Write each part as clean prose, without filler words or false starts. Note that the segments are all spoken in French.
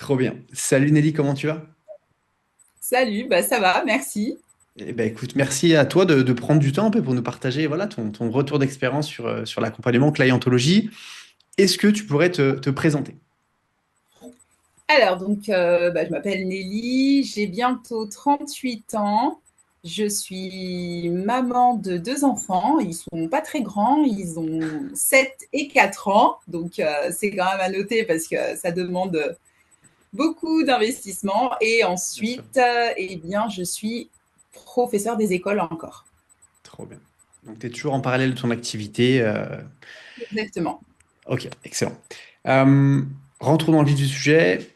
Trop bien. Salut Nelly, comment tu vas? Salut, bah ça va, merci. Eh ben, écoute, merci à toi de prendre du temps un peu pour nous partager voilà, ton retour d'expérience sur l'accompagnement clientologie. Est-ce que tu pourrais te présenter? Alors, je m'appelle Nelly, j'ai bientôt 38 ans. Je suis maman de deux enfants. Ils sont pas très grands, ils ont 7 et 4 ans. C'est quand même à noter parce que ça demande beaucoup d'investissement. Et Bien sûr. ensuite, eh bien, je suis professeure des écoles encore. Trop bien. Donc, tu es toujours en parallèle de ton activité. Exactement. Ok, excellent. Euh, Rentrons dans le vif du sujet.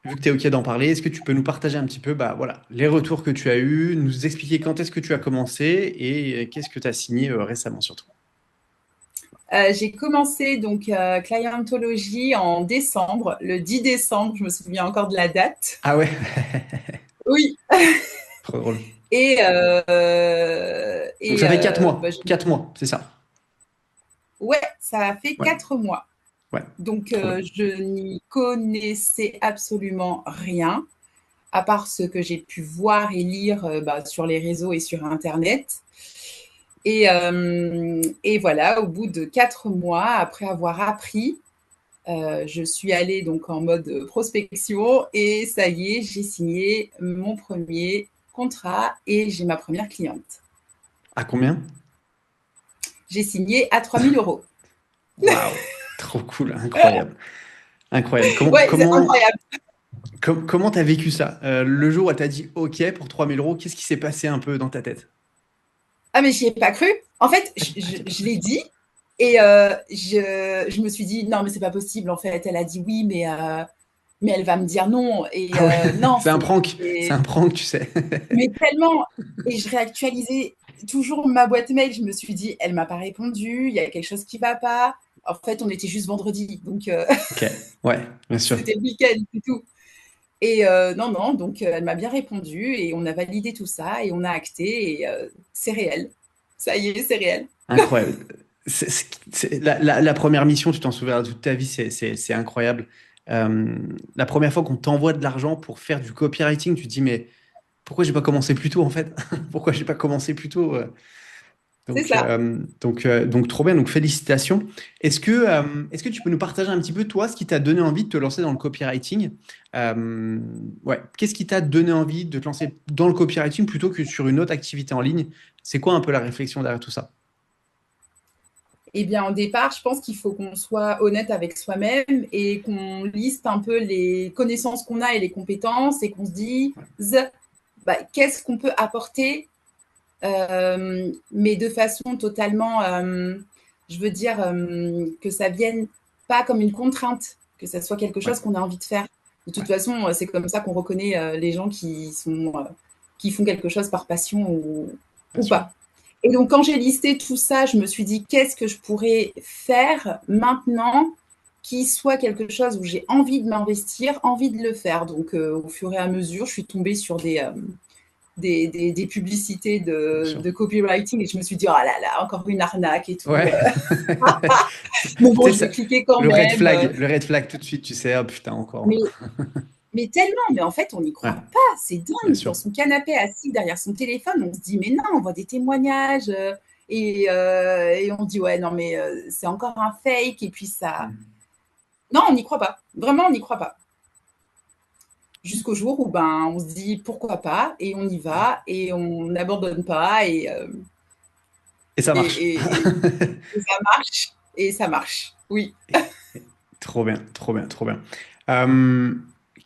Vu que tu es OK d'en parler, est-ce que tu peux nous partager un petit peu bah, voilà, les retours que tu as eus, nous expliquer quand est-ce que tu as commencé et qu'est-ce que tu as signé récemment surtout? J'ai commencé Clientology en décembre, le 10 décembre, je me souviens encore de la date. Ah ouais, Oui. trop drôle. Donc ça fait 4 mois. 4 mois, c'est ça. Ouais, ça a fait Ouais, 4 mois. ouais, trop bien. Je n'y connaissais absolument rien, à part ce que j'ai pu voir et lire sur les réseaux et sur Internet. Et voilà, au bout de 4 mois, après avoir appris, je suis allée donc en mode prospection et ça y est, j'ai signé mon premier contrat et j'ai ma première cliente. À combien? J'ai signé à 3 000 euros. Waouh, trop cool, incroyable. Incroyable. Ouais, c'est incroyable. Comment t'as vécu ça? Le jour où elle t'a dit OK pour 3 000 euros, qu'est-ce qui s'est passé un peu dans ta tête? Ah, mais j'y ai pas cru. En fait, Ah, t'y as pas je cru. l'ai dit et je me suis dit, non, mais c'est pas possible. En fait, elle a dit oui, mais elle va me dire non. Ah ouais, Non, c'est un prank. C'est un prank, tu sais. mais tellement. Et je réactualisais toujours ma boîte mail. Je me suis dit, elle m'a pas répondu. Il y a quelque chose qui va pas. En fait, on était juste vendredi, Ok, ouais, bien sûr. c'était le week-end, c'est tout. Non, non, elle m'a bien répondu et on a validé tout ça et on a acté et c'est réel. Ça y est, c'est réel. Incroyable. La première mission, tu t'en souviens toute ta vie, c'est incroyable. La première fois qu'on t'envoie de l'argent pour faire du copywriting, tu te dis, mais pourquoi j'ai pas commencé plus tôt en fait? Pourquoi j'ai pas commencé plus tôt? C'est Donc, ça. trop bien, donc félicitations. Est-ce que tu peux nous partager un petit peu, toi, ce qui t'a donné envie de te lancer dans le copywriting? Euh, ouais, qu'est-ce qui t'a donné envie de te lancer dans le copywriting plutôt que sur une autre activité en ligne? C'est quoi un peu la réflexion derrière tout ça? Eh bien, au départ, je pense qu'il faut qu'on soit honnête avec soi-même et qu'on liste un peu les connaissances qu'on a et les compétences et qu'on se dise Ouais, qu'est-ce qu'on peut apporter, mais de façon totalement, je veux dire, que ça vienne pas comme une contrainte, que ça soit quelque ouais, chose qu'on a envie de faire. De toute ouais, façon, c'est comme ça qu'on reconnaît les gens qui font quelque chose par passion bien ou sûr. pas. Et donc, quand j'ai listé tout ça, je me suis dit, qu'est-ce que je pourrais faire maintenant qui soit quelque chose où j'ai envie de m'investir, envie de le faire. Au fur et à mesure, je suis tombée sur des publicités Bien sûr. de copywriting et je me suis dit, oh là là, encore une arnaque et tout. Ouais. Mais Tu bon, sais, je vais cliquer quand même. le red flag tout de suite, tu sais, oh putain, encore. Mais, mais tellement, mais en fait, on n'y Ouais, croit pas. C'est bien dingue. Dans sûr. son canapé, assis derrière son téléphone, on se dit, mais non, on voit des témoignages. Et on dit, ouais, non, mais c'est encore un fake. Et puis ça. Mm. Non, on n'y croit pas. Vraiment, on n'y croit pas. Jusqu'au jour où on se dit pourquoi pas et on y va et on n'abandonne pas Et ça et, marche. et, et, et ça marche. Et ça marche. Oui. Trop bien, trop bien, trop bien. Euh,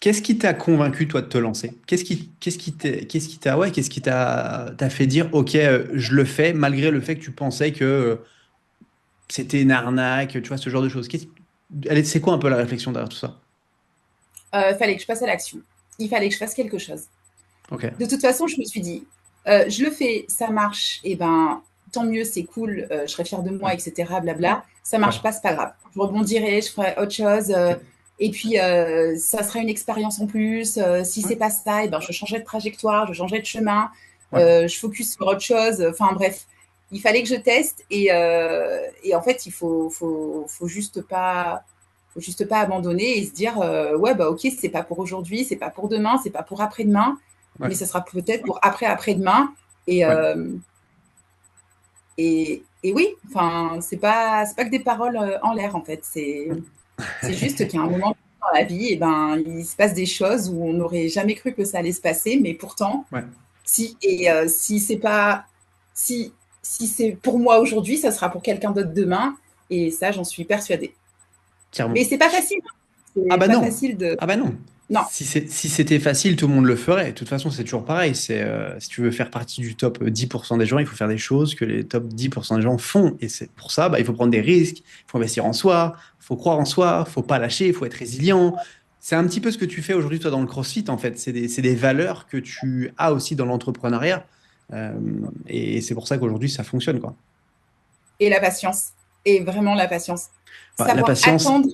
Qu'est-ce qui t'a convaincu, toi, de te lancer? Qu'est-ce qui t'a fait dire, OK, je le fais, malgré le fait que tu pensais que c'était une arnaque, tu vois, ce genre de choses. C'est quoi un peu la réflexion derrière tout ça? Fallait que je passe à l'action. Il fallait que je fasse quelque chose. OK, De toute façon, je me suis dit, je le fais, ça marche, et tant mieux, c'est cool, je serai fière de ouais, moi, etc. Blabla. Ça ouais, marche pas, c'est pas grave. Je rebondirai, je ferai autre chose. OK, Et puis, ça sera une expérience en plus. Si ouais, c'est pas ça, je changerai de trajectoire, je changerai de chemin, ouais, je focus sur autre chose. Enfin, bref, il fallait que je teste. Et en fait, faut juste pas. Faut juste pas abandonner et se dire ouais, bah ok, c'est pas pour aujourd'hui, c'est pas pour demain, c'est pas pour après-demain, Ouais, mais ça sera peut-être pour après-après-demain. Et, ouais. et oui, enfin, c'est pas que des paroles en l'air en fait. C'est juste qu'à un moment dans la vie, et ben, il se passe des choses où on n'aurait jamais cru que ça allait se passer, mais pourtant, Ouais, si. Et si c'est pas, si, si c'est pour moi aujourd'hui, ça sera pour quelqu'un d'autre demain. Et ça, j'en suis persuadée. carrément. Mais c'est pas facile. Ah C'est bah pas non. facile de. Ah bah non. Non. Si c'était facile, tout le monde le ferait. De toute façon, c'est toujours pareil. Si tu veux faire partie du top 10% des gens, il faut faire des choses que les top 10% des gens font. Et c'est pour ça, bah, il faut prendre des risques, il faut investir en soi, il faut croire en soi, il faut pas lâcher, il faut être résilient. C'est un petit peu ce que tu fais aujourd'hui, toi, dans le CrossFit, en fait. C'est des valeurs que tu as aussi dans l'entrepreneuriat. Euh, et c'est pour ça qu'aujourd'hui, ça fonctionne, quoi. Et la patience. Et vraiment la patience. Enfin, la Savoir patience, attendre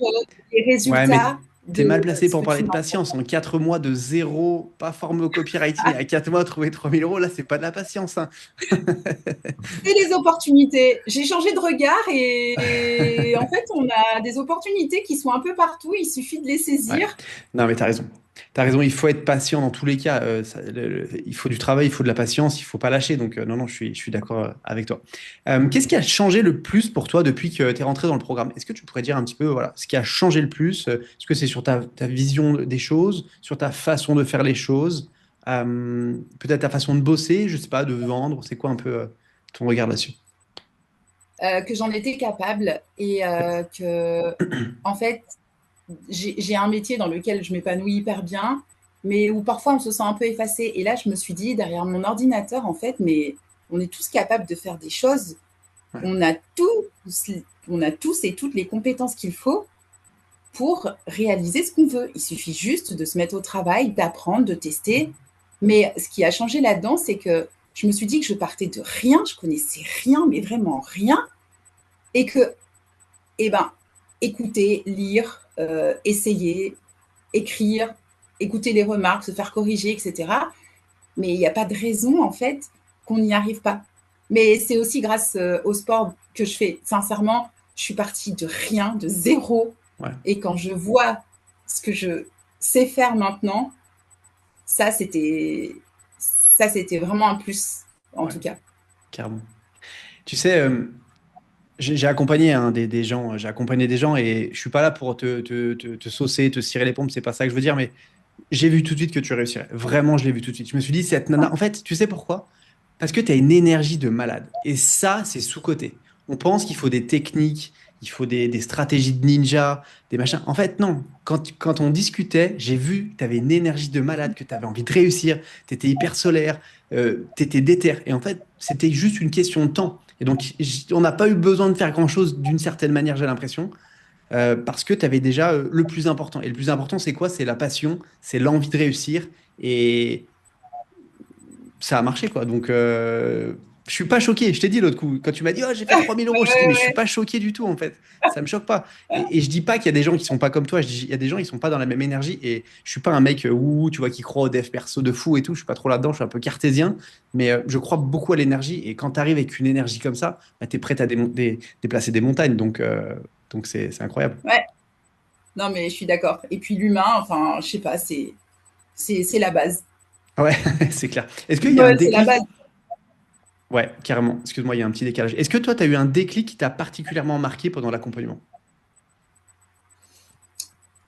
les ouais, mais résultats t'es de mal placé ce pour que parler tu de lances. patience. En 4 mois de zéro, pas formé au copywriting, à 4 mois, trouver 3 000 euros, là, c'est pas de la patience, hein. C'est les opportunités. J'ai changé de regard et en fait, on a des opportunités qui sont un peu partout. Il suffit de les Ouais. saisir. Non, mais t'as raison. T'as raison, il faut être patient dans tous les cas. Il faut du travail, il faut de la patience, il faut pas lâcher. Donc, non, non, je suis d'accord avec toi. Qu'est-ce qui a changé le plus pour toi depuis que tu es rentré dans le programme? Est-ce que tu pourrais dire un petit peu, voilà, ce qui a changé le plus? Est-ce que c'est sur ta vision des choses, sur ta façon de faire les choses, peut-être ta façon de bosser, je sais pas, de vendre? C'est quoi un peu ton regard là-dessus? Que j'en étais capable et que, en fait, j'ai un métier dans lequel je m'épanouis hyper bien, mais où parfois on se sent un peu effacé. Et là, je me suis dit, derrière mon ordinateur, en fait, mais on est tous capables de faire des choses. Ouais, On a on a tous et toutes les compétences qu'il faut pour réaliser ce qu'on veut. Il suffit juste de se mettre au travail, d'apprendre, de tester. Mais ce qui a changé là-dedans, c'est que je me suis dit que je partais de rien, je connaissais rien, mais vraiment rien, et que, eh ben, écouter, lire, essayer, écrire, écouter les remarques, se faire corriger, etc. Mais il n'y a pas de raison, en fait, qu'on n'y arrive pas. Mais c'est aussi grâce au sport que je fais. Sincèrement, je suis partie de rien, de zéro. ouais, Et quand je vois ce que je sais faire maintenant, ça, c'était, ça, c'était vraiment un plus, en ouais, tout cas. carrément. Tu sais, j'ai accompagné hein, des gens, j'ai accompagné des gens et je suis pas là pour te saucer, te cirer les pompes, c'est pas ça que je veux dire, mais j'ai vu tout de suite que tu réussirais. Vraiment, je l'ai vu tout de suite. Je me suis dit, cette nana, en fait, tu sais pourquoi? Parce que tu as une énergie de malade. Et ça, c'est sous-coté. On pense qu'il faut des techniques, il faut des stratégies de ninja, des machins. En fait, non. Quand on discutait, j'ai vu que tu avais une énergie de malade, que tu avais envie de réussir, tu étais hyper solaire, tu étais déter. Et en fait, c'était juste une question de temps. Et donc, on n'a pas eu besoin de faire grand-chose d'une certaine manière, j'ai l'impression, parce que tu avais déjà le plus important. Et le plus important, c'est quoi? C'est la passion, c'est l'envie de réussir. Et ça a marché, quoi. Donc, je suis pas choqué. Je t'ai dit l'autre coup, quand tu m'as dit, oh, j'ai fait 3 000 euros, je t'ai dit, mais je suis pas choqué du tout, en fait. Ça me choque pas. Et je dis pas qu'il y a des gens qui sont pas comme toi. Je dis, il y a des gens qui sont pas dans la même énergie. Et je suis pas un mec, ouh, tu vois, qui croit au dev perso de fou et tout. Je suis pas trop là-dedans. Je suis un peu cartésien. Mais je crois beaucoup à l'énergie. Et quand tu arrives avec une énergie comme ça, bah, tu es prêt à déplacer des montagnes. Donc c'est incroyable. Ouais, non, mais je suis d'accord. Et puis l'humain, enfin, je sais pas, c'est la base. Ah ouais, c'est clair. Est-ce qu'il y a un Ouais, c'est la déclic? base. Ouais, carrément. Excuse-moi, il y a un petit décalage. Est-ce que toi, tu as eu un déclic qui t'a particulièrement marqué pendant l'accompagnement?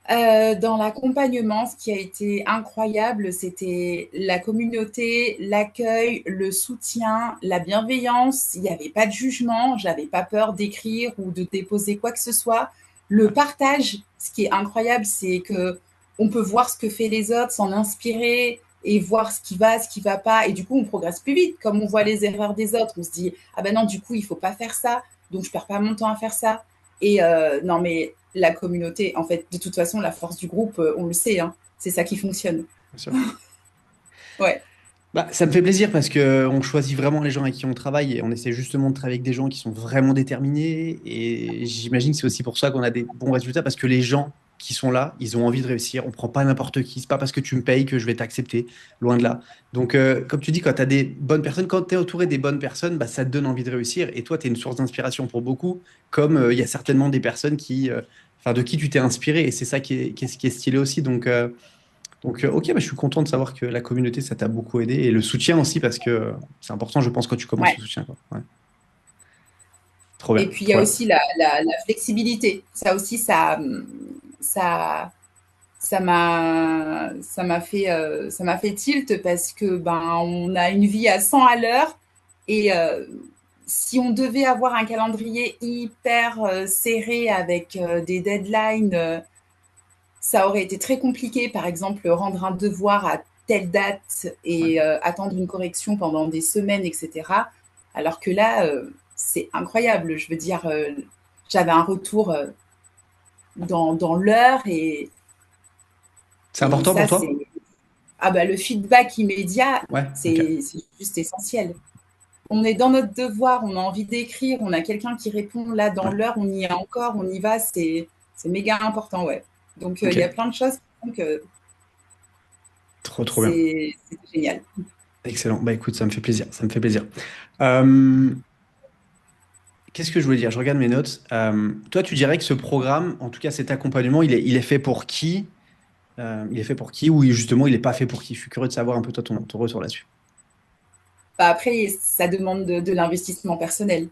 Dans l'accompagnement, ce qui a été incroyable, c'était la communauté, l'accueil, le soutien, la bienveillance. Il n'y avait pas de jugement, j'avais pas peur d'écrire ou de déposer quoi que ce soit. Le Ouais, partage, ce qui est incroyable, c'est que on peut voir ce que fait les autres, s'en inspirer et voir ce qui va pas. Et du coup, on progresse plus vite. Comme on voit ouais, les erreurs des autres, on se dit ah ben non, du coup, il faut pas faire ça, donc je perds pas mon temps à faire ça. Et non, mais la communauté, en fait, de toute façon, la force du groupe, on le sait, hein, c'est ça qui fonctionne. bien sûr. Ouais, Bah, ça me fait plaisir parce que on choisit vraiment les gens avec qui on travaille et on essaie justement de travailler avec des gens qui sont vraiment déterminés. Et j'imagine que c'est aussi pour ça qu'on a des bons résultats parce que les gens qui sont là, ils ont envie de réussir. On prend pas n'importe qui. C'est pas parce que tu me payes que je vais t'accepter. Loin de là. Donc, comme tu dis, quand tu as des bonnes personnes, quand tu es entouré des bonnes personnes, bah, ça te donne envie de réussir. Et toi, tu es une source d'inspiration pour beaucoup, comme il y a certainement des personnes qui enfin, de qui tu t'es inspiré. Et c'est ça qui est stylé aussi. Donc, ok, bah, je suis content de savoir que la communauté, ça t'a beaucoup aidé. Et le soutien aussi, parce que c'est important, je pense, quand tu commences Ouais. le soutien, quoi. Ouais. Trop Et bien, puis, il y trop a bien. aussi la flexibilité. Ça aussi, ça, ça m'a fait tilt parce que ben, on a une vie à 100 à l'heure et si on devait avoir un calendrier hyper serré avec des deadlines, ça aurait été très compliqué. Par exemple, rendre un devoir à telle date Ouais. et attendre une correction pendant des semaines, etc. Alors que là, c'est incroyable. Je veux dire, j'avais un retour dans l'heure C'est et important ça, pour c'est toi? ah bah, le feedback immédiat, Ouais, ok. c'est juste essentiel. On est dans notre devoir, on a envie d'écrire, on a quelqu'un qui répond là dans Ouais, l'heure, on y est encore, on y va, c'est méga important, ouais. Donc il y a ok. plein de choses qui font que Trop, trop bien. c'est génial. Excellent. Bah écoute, ça me fait plaisir. Ça me fait plaisir. Euh, Qu'est-ce que je voulais dire? Je regarde mes notes. Toi, tu dirais que ce programme, en tout cas cet accompagnement, il est fait pour qui? Il est fait pour qui ou justement il n'est pas fait pour qui? Je suis curieux de savoir un peu toi ton retour là-dessus. Bah, après, ça demande de l'investissement personnel.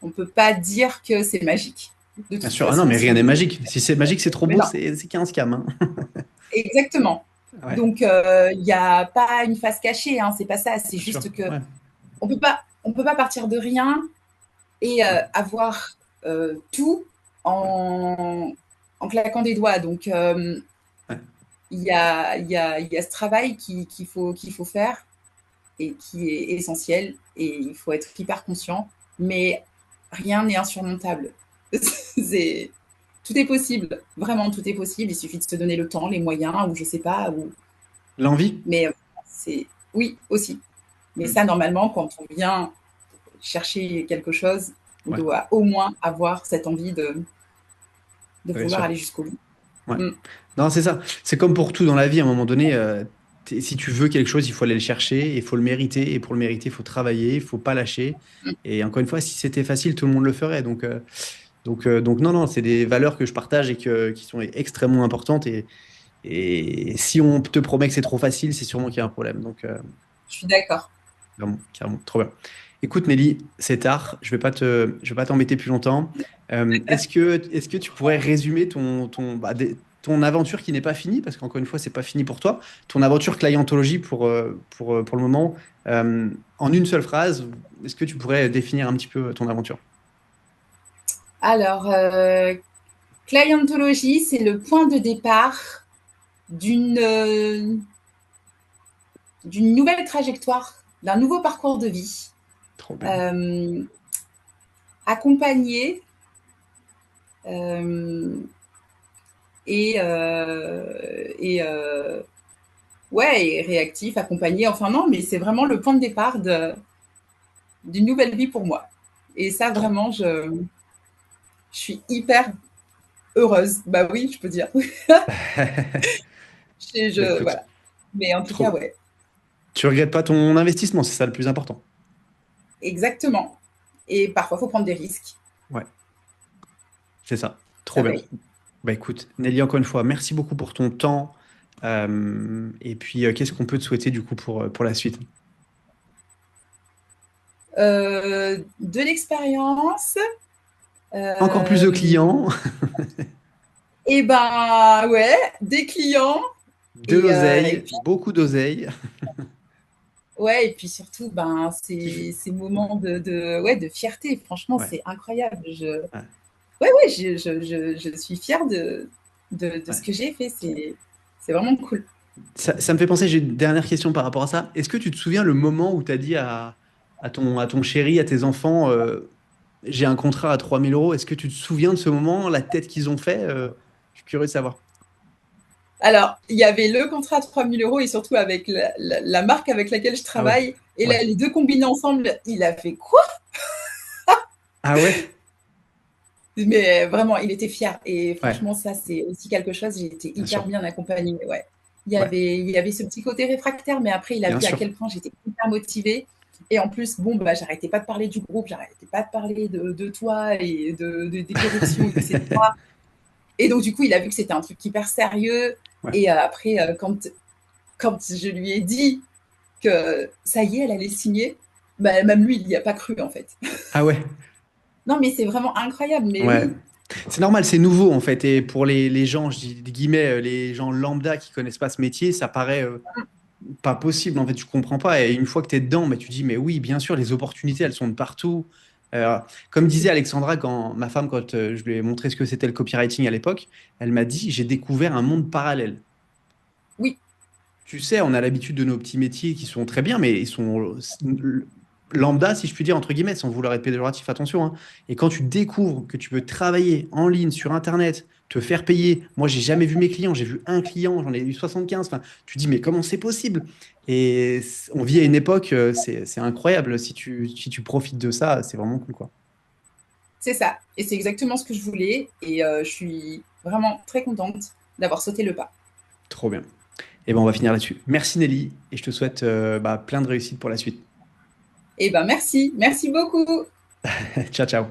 On ne peut pas dire que c'est magique. De Bien toute sûr, ah non, façon, mais si rien n'est vous... magique. Si c'est magique, c'est trop Mais beau, non, c'est qu'un scam, hein. exactement. Ouais, Donc, il n'y a pas une face cachée, hein, c'est pas ça. C'est bien sûr. juste que Ouais, on peut pas partir de rien et ouais, avoir tout ouais, en, en claquant des doigts. Donc, ouais. il y a ce travail qu'il faut faire et qui est essentiel. Et il faut être hyper conscient. Mais rien n'est insurmontable. c'est, tout est possible. Vraiment, tout est possible. Il suffit de se donner le temps, les moyens, ou je sais pas. L'envie? Mais c'est... Oui, aussi. Mais Hmm. ça, normalement, quand on vient chercher quelque chose, on Ouais, doit au moins avoir cette envie de bien vouloir sûr. aller jusqu'au bout. Ouais. Mm. Non, c'est ça. C'est comme pour tout dans la vie, à un moment donné, si tu veux quelque chose, il faut aller le chercher, il faut le mériter, et pour le mériter, il faut travailler, il faut pas lâcher. Et encore une fois, si c'était facile, tout le monde le ferait. Donc non, non, c'est des valeurs que je partage et qui sont extrêmement importantes. Et si on te promet que c'est trop facile, c'est sûrement qu'il y a un problème. Donc, Je suis d'accord. carrément, carrément, trop bien. Écoute, Nelly, c'est tard, je vais pas t'embêter plus longtemps. Est-ce que tu pourrais résumer ton aventure qui n'est pas finie, parce qu'encore une fois, c'est pas fini pour toi, ton aventure clientologie pour le moment, en une seule phrase, est-ce que tu pourrais définir un petit peu ton aventure? Alors, clientologie, c'est le point de départ d'une d'une nouvelle trajectoire, d'un nouveau parcours de vie, Trop bien. euh, accompagné euh, et ouais, et réactif, accompagné. Enfin non, mais c'est vraiment le point de départ d'une nouvelle vie pour moi. Et ça, Trop. vraiment, je suis hyper heureuse. Bah oui, je peux dire. Bah écoute, Voilà. Mais en tout cas, trop. ouais, Tu regrettes pas ton investissement, c'est ça le plus important. exactement. Et parfois, il faut prendre des risques. Ouais, c'est ça. Trop Ça bien. paye. Bah écoute, Nelly, encore une fois, merci beaucoup pour ton temps. Et puis, qu'est-ce qu'on peut te souhaiter du coup pour la suite? De l'expérience. Encore plus de clients, Et ben ouais, des clients de et l'oseille, puis beaucoup d'oseille. ouais et puis surtout ben Qui fait- ces Ouais, moments ouais de fierté. Franchement, ouais, c'est incroyable. ouais, Ouais, je suis fière de ce ouais. que j'ai fait. C'est vraiment cool. Ça me fait penser, j'ai une dernière question par rapport à ça. Est-ce que tu te souviens le moment où tu as dit à ton chéri, à tes enfants, j'ai un contrat à 3 000 euros? Est-ce que tu te souviens de ce moment, la tête qu'ils ont fait? Je suis curieux de savoir. Alors, il y avait le contrat de 3 000 € et surtout avec la marque avec laquelle je Ah ouais, travaille. Et ouais. là, les deux combinés ensemble, il a fait quoi? Ah ouais? Mais vraiment, il était fier. Et Ouais, franchement, ça, c'est aussi quelque chose. J'ai été bien sûr. hyper bien accompagnée. Ouais. Ouais, Il y avait ce petit côté réfractaire, mais après, il a bien vu à sûr. quel point j'étais hyper motivée. Et en plus, bon, bah, j'arrêtais pas de parler du groupe, j'arrêtais pas de parler de toi et des corrections, etc. Et donc, du coup, il a vu que c'était un truc hyper sérieux. Ouais. Et après, quand je lui ai dit que ça y est, elle allait signer, bah, même lui, il n'y a pas cru, en fait. Ah ouais. Non, mais c'est vraiment incroyable. Mais Ouais. oui, C'est normal, c'est nouveau en fait. Et pour les gens, je dis des guillemets, les gens lambda qui connaissent pas ce métier, ça paraît pas possible. En fait, tu comprends pas. Et une fois que tu es dedans, mais tu dis, mais oui, bien sûr, les opportunités, elles sont de partout. Euh, Comme disait Alexandra, quand ma femme, quand je lui ai montré ce que c'était le copywriting à l'époque, elle m'a dit, j'ai découvert un monde parallèle. oui, Tu sais, on a l'habitude de nos petits métiers qui sont très bien, mais ils sont lambda, si je puis dire, entre guillemets, sans vouloir être péjoratif, attention, hein. Et quand tu découvres que tu peux travailler en ligne, sur Internet, te faire payer, moi, j'ai jamais vu mes clients, j'ai vu un client, j'en ai eu 75. Enfin, tu dis, mais comment c'est possible? Et on vit à une époque, c'est incroyable. Si tu profites de ça, c'est vraiment cool, quoi. c'est ça. Et c'est exactement ce que je voulais. Et je suis vraiment très contente d'avoir sauté le pas. Trop bien. Et ben, on va finir là-dessus. Merci Nelly, et je te souhaite plein de réussite pour la suite. Et ben merci, merci beaucoup. Ciao, ciao.